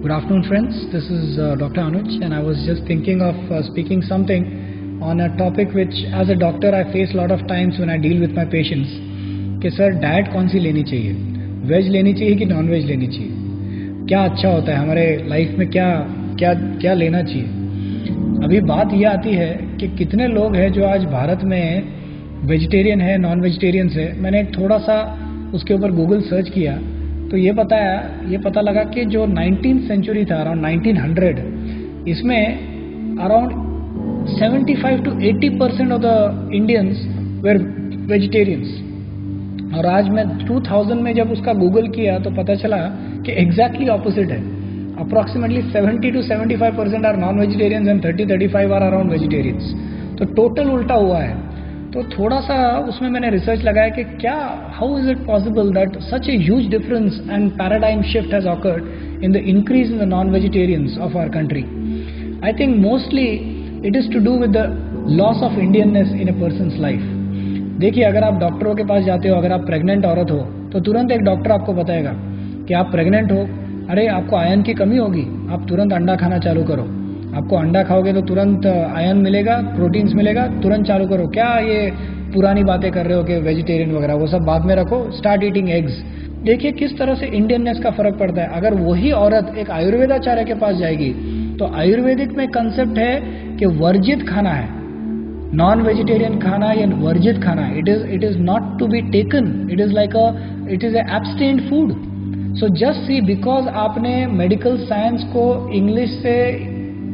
Good afternoon, friends. This is Dr. Anuj, and I was just thinking of speaking something on a topic which, as a doctor, I face a lot of times when I deal with my patients. कि sir diet कौन सी लेनी चाहिए, veg लेनी चाहिए कि non veg लेनी चाहिए, क्या अच्छा होता है हमारे लाइफ में, क्या क्या क्या लेना चाहिए। अभी बात ये आती है कि कितने लोग हैं जो आज भारत में वेजिटेरियन है, नॉन वेजिटेरियंस है। मैंने थोड़ा सा उसके ऊपर गूगल सर्च किया तो ये पता लगा कि जो 19th सेंचुरी था, अराउंड 1900, इसमें around 75 to 80% of the Indians were vegetarians. और आज मैं 2000 में जब उसका गूगल किया तो पता चला कि एग्जैक्टली ऑपोजिट है। Approximately 70 to 75% are non vegetarians and 30-35 are around vegetarians. तो टोटल उल्टा हुआ है। तो थोड़ा सा उसमें मैंने रिसर्च लगाया कि क्या, how is it possible that such a huge difference and paradigm shift has occurred in the increase in the non vegetarians of our country. I think mostly it is to do with the loss of Indianness in a person's life. देखिए, अगर आप डॉक्टरों के पास जाते हो, अगर आप pregnant औरत हो तो तुरंत एक डॉक्टर आपको बताएगा कि आप प्रेग्नेंट हो, अरे आपको आयरन की कमी होगी, आप तुरंत अंडा खाना चालू करो। आपको अंडा खाओगे तो तुरंत आयरन मिलेगा, प्रोटीन्स मिलेगा, तुरंत चालू करो। क्या ये पुरानी बातें कर रहे हो कि वेजिटेरियन वगैरह, वो सब बाद में रखो, स्टार्ट ईटिंग एग्स। देखिए किस तरह से इंडियननेस का फर्क पड़ता है। अगर वही औरत एक आयुर्वेदाचार्य के पास जाएगी तो आयुर्वेदिक में कंसेप्ट है कि वर्जित खाना है, नॉन वेजिटेरियन खाना या वर्जित खाना है। It is not to be taken, it is abstained food. So just see, because आपने मेडिकल साइंस को इंग्लिश से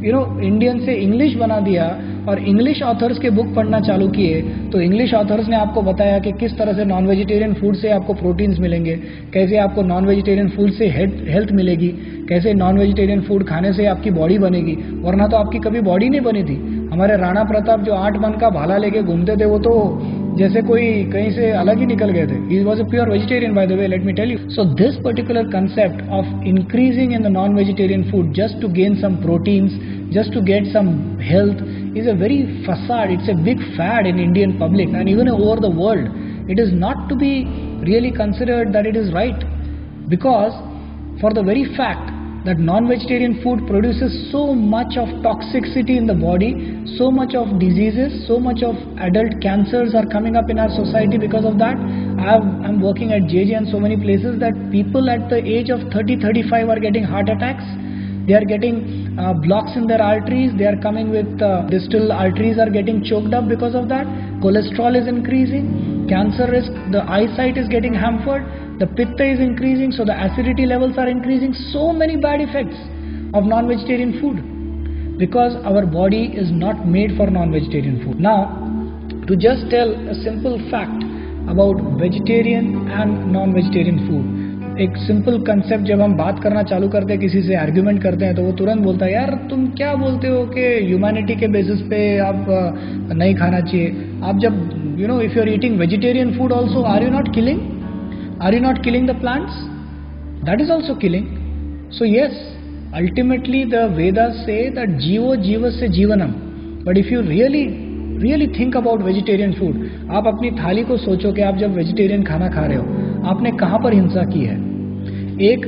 इंडियन से इंग्लिश बना दिया और इंग्लिश ऑथर्स के बुक पढ़ना चालू किए, तो इंग्लिश ऑथर्स ने आपको बताया कि किस तरह से नॉन वेजिटेरियन फूड से आपको प्रोटीन्स मिलेंगे, कैसे आपको नॉन वेजिटेरियन फूड से हेल्थ मिलेगी, कैसे नॉन वेजिटेरियन फूड खाने से आपकी बॉडी बनेगी, वरना तो आपकी कभी बॉडी नहीं बनी थी। हमारे राणा प्रताप जो 8 मन का भाला लेके घूमते थे, वो तो जैसे कोई कहीं से अलग ही निकल गए थे। He was a pure vegetarian, by the way, let me tell you. So this particular concept of increasing in the non-vegetarian food just to gain some proteins, just to get some health, is a very facade. It's a big fad in Indian public and even over the world. It is not to be really considered that it is right, because for the very fact that non-vegetarian food produces so much of toxicity in the body, so much of diseases, so much of adult cancers are coming up in our society because of that. I'm working at JJ and so many places that people at the age of 30-35 are getting heart attacks. They are getting blocks in their arteries. They are coming with distal arteries are getting choked up because of that. Cholesterol is increasing. Cancer risk, the eyesight is getting hampered. The pitta is increasing, so the acidity levels are increasing. So many bad effects of non-vegetarian food because our body is not made for non-vegetarian food. Now, to just tell a simple fact about vegetarian and non-vegetarian food, एक simple concept, जब हम बात करना चालू करते हैं, किसी से आर्ग्यूमेंट करते हैं, तो वो तुरंत बोलता है, यार तुम क्या बोलते हो कि ह्यूमैनिटी के बेसिस पे आप नहीं खाना चाहिए। आप जब if you are eating vegetarian food also, are you not killing the plants? That is also killing. So yes, ultimately the Vedas say that जीवो जीवस्य जीवनम. But if you really think about vegetarian food, आप अपनी थाली को सोचो कि आप जब वेजिटेरियन खाना खा रहे हो, आपने कहाँ पर हिंसा की है। एक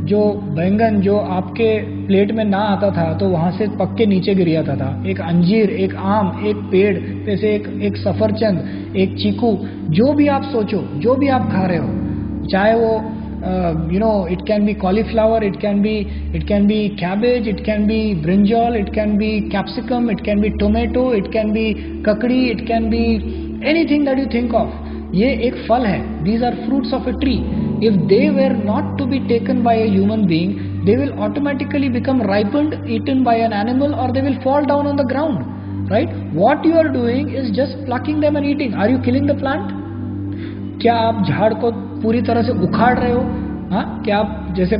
जो बैंगन जो आपके प्लेट में ना आता था तो वहां से पक के नीचे गिर जाता था, एक अंजीर, एक आम, एक पेड़ पे से एक सफरचंद, एक चीकू, जो भी आप सोचो, जो भी आप खा रहे हो, चाहे वो it can be cauliflower, it can be cabbage, it can be brinjal, it can be capsicum, it can be tomato, it can be kakdi, it can be anything that you think of. ये एक फल है. These are fruits of a tree. If they were not to be taken by a human being, they will automatically become ripened, eaten by an animal, or they will fall down on the ground. Right? What you are doing is just plucking them and eating. Are you killing the plant? क्या आप झाड़ को पूरी तरह से उखाड़ रहे हो? हाँ, क्या आप जैसे,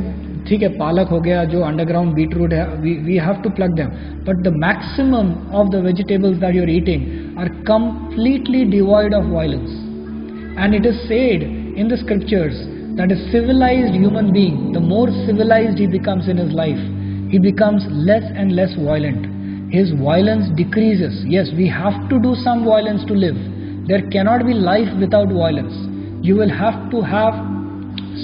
ठीक है, पालक हो गया, जो अंडरग्राउंड बीटरूट है, we have to plug them, but the maximum of the vegetables that you are eating are completely devoid of violence. And it is said in the scriptures that a civilized human being, the more civilized he becomes in his life, he becomes less and less violent. His violence decreases. Yes, we have to do some violence to live. There cannot be life without violence. You will have to have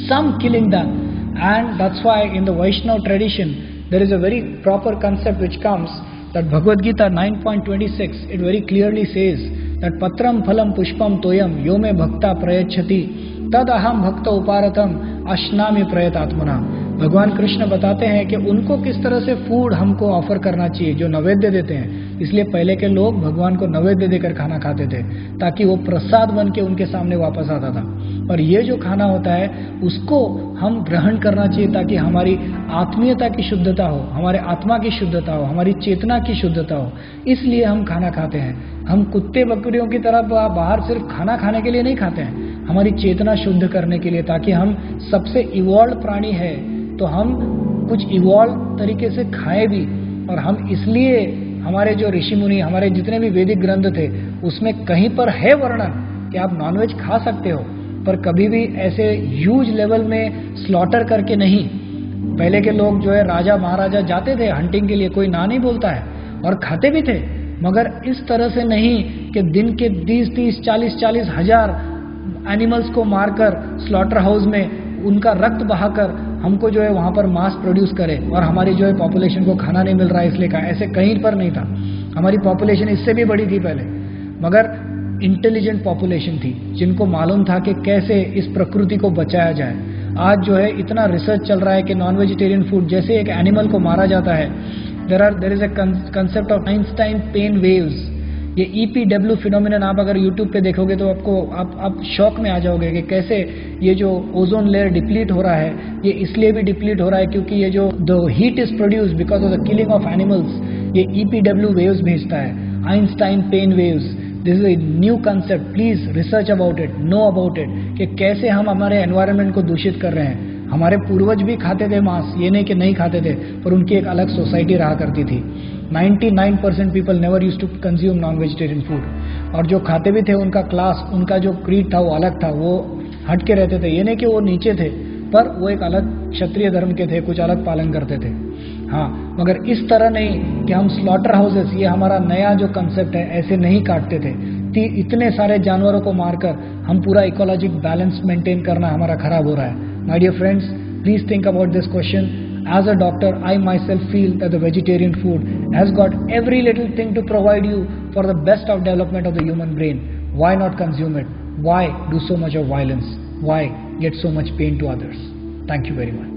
some killing done. And that's why in the Vaishnava tradition there is a very proper concept which comes, that Bhagavad Gita 9.26, it very clearly says that patram phalam pushpam toyam yo me bhakta prayachati tad aham bhakta uparatam ashnami prayatatmana. भगवान कृष्ण बताते हैं कि उनको किस तरह से food हमको offer करना चाहिए, जो नैवेद्य देते हैं। इसलिए पहले के लोग भगवान को नैवेद्य देकर खाना खाते थे ताकि वो प्रसाद बन के उनके सामने वापस आता था। और ये जो खाना होता है उसको हम ग्रहण करना चाहिए ताकि हमारी आत्मीयता की शुद्धता हो, हमारे आत्मा की शुद्धता हो, हमारी चेतना की शुद्धता हो। इसलिए हम खाना खाते हैं। हम कुत्ते बकरियों की तरह बाहर सिर्फ खाना खाने के लिए नहीं खाते हैं, हमारी चेतना शुद्ध करने के लिए, ताकि हम सबसे इवॉल्व प्राणी है तो हम कुछ इवॉल्व तरीके से खाएं भी। और हम इसलिए, हमारे जो ऋषि मुनि, हमारे जितने भी वैदिक ग्रंथ थे उसमें कहीं पर है वर्णन कि आप नॉनवेज खा सकते हो, पर कभी भी ऐसे ह्यूज लेवल में स्लॉटर करके नहीं। पहले के लोग जो है राजा महाराजा जाते थे हंटिंग के लिए, कोई ना नहीं बोलता है, और खाते भी थे, मगर इस तरह से नहीं कि दिन के 30-30, 40-40 हजार एनिमल्स को मारकर स्लॉटर हाउस में उनका रक्त बहाकर हमको जो है वहां पर मास प्रोड्यूस करे और हमारी जो है पॉपुलेशन को खाना नहीं मिल रहा है इसलिए का, ऐसे कहीं पर नहीं था। हमारी पॉपुलेशन इससे भी बड़ी थी पहले, मगर इंटेलिजेंट पॉपुलेशन थी जिनको मालूम था कि कैसे इस प्रकृति को बचाया जाए। आज जो है इतना रिसर्च चल रहा है कि नॉन वेजिटेरियन फूड, जैसे एक एनिमल को मारा जाता है, there is a concept of Einstein pain waves. ये EPW फिनोमिनन आप अगर YouTube पे देखोगे तो आपको आप शॉक में आ जाओगे कि कैसे ये जो ओजोन लेयर डिप्लीट हो रहा है, ये इसलिए भी डिप्लीट हो रहा है क्योंकि ये जो the heat is produced because of the killing of animals, ये EPW वेव्स भेजता है, Einstein pain waves. This is a new concept, please research about it, know about it, कि कैसे हम हमारे एनवायरनमेंट को दूषित कर रहे हैं। हमारे पूर्वज भी खाते थे मांस, ये नहीं कि नहीं खाते थे, पर उनकी एक अलग सोसाइटी रहा करती थी। 99% people never used to consume non vegetarian food, और जो खाते भी थे उनका क्लास, उनका जो क्रीड था वो अलग था, वो हट के रहते थे। ये नहीं कि वो नीचे थे, पर वो एक अलग क्षत्रिय धर्म के थे, कुछ अलग पालन करते थे। हाँ, मगर इस तरह नहीं कि हम स्लॉटर हाउसेस, ये हमारा नया जो कंसेप्ट है, ऐसे नहीं काटते थे। इतने सारे जानवरों को मारकर हम पूरा इकोलॉजिक बैलेंस मेंटेन करना हमारा खराब हो रहा है। My dear friends, please think about this question. As a doctor, I myself feel that the vegetarian food has got every little thing to provide you for the best of development of the human brain. Why not consume it? Why do so much of violence? Why get so much pain to others? Thank you very much.